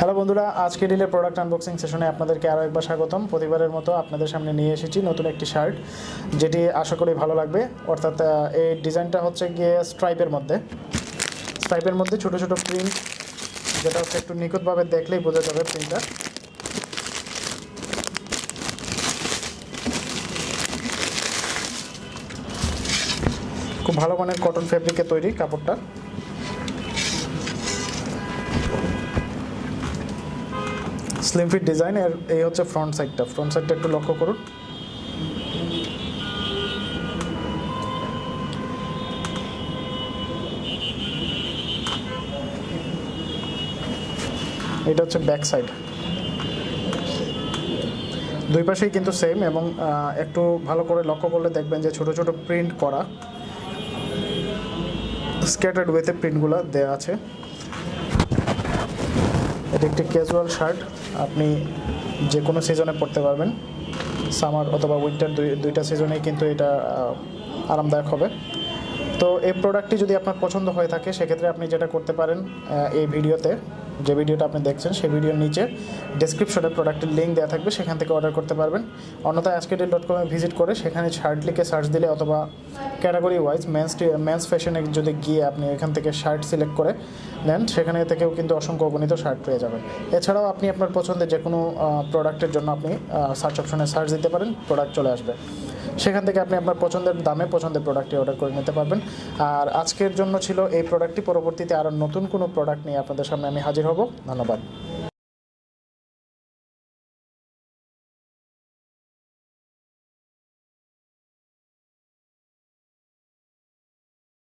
Hello বন্ধুরা, আজকে ডিলের product unboxing সেশনে আপনাদেরকে আরও একবার স্বাগতম। প্রতিবারের মতো আপনাদের সামনে নিয়ে এসেছি নতুন একটি শার্ট, যেটি আশা করি ভালো লাগবে। অর্থাৎ এই ডিজাইনটা হচ্ছে গিয়ে স্ট্রাইপের মধ্যে ছোটো ছোটো প্রিন্ট, যেটা হচ্ছে একটু নিখুঁতভাবে দেখলেই বোঝা যাবে প্রিন্টটা। খুব ভালো মানের কটন ফেব্রিকে তৈরি কাপড়টা। Slim fit design. এর এই হচ্ছে ফ্রন্ট সাইডটা একটু লক্ষ্য করুন। এটা হচ্ছে ব্যাক সাইড। দুই পাশেই কিন্তু সেম, এবং একটু ভালো করে লক্ষ্য করলে দেখবেন যে ছোট ছোট প্রিন্ট করা, স্ক্যাটার্ড ওয়েতে প্রিন্টগুলো দেওয়া আছে। এটা একটি ক্যাজুয়াল শার্ট, আপনি যে কোনো সিজনে পরতে পারবেন। সামার অথবা উইন্টার দুইটা সিজনেই কিন্তু এটা আরামদায়ক হবে। তো এই প্রোডাক্টটি যদি আপনার পছন্দ হয়ে থাকে, সেক্ষেত্রে আপনি যেটা করতে পারেন, এই ভিডিওতে যে ভিডিওটা আপনি দেখছেন সেই ভিডিওর নিচে ডেসক্রিপশনে প্রোডাক্টের লিঙ্ক দেওয়া থাকবে, সেখান থেকে অর্ডার করতে পারবেন। অন্যথায় ajkerdeal.com-এ ভিজিট করে সেখানে শার্ট লিখে সার্চ দিলে, অথবা ক্যাটাগরি ওয়াইজ মেন্স ফ্যাশনে যদি গিয়ে আপনি এখান থেকে শার্ট সিলেক্ট করে নেন, সেখানে থেকেও কিন্তু অসংখ্য অগণিত শার্ট পেয়ে যাবেন। এছাড়াও আপনি আপনার পছন্দের যে কোনো প্রোডাক্টের জন্য আপনি সার্চ অপশনে সার্চ দিতে পারেন, প্রোডাক্ট চলে আসবে। সেখান থেকে আপনি আপনার পছন্দের দামে পছন্দের প্রোডাক্টটি অর্ডার করে নিতে পারবেন। আর আজকের জন্য ছিল এই প্রোডাক্টটি। পরবর্তীতে আরও নতুন কোনো প্রোডাক্ট নিয়ে আপনাদের সামনে আমি হাজির হব। ধন্যবাদ।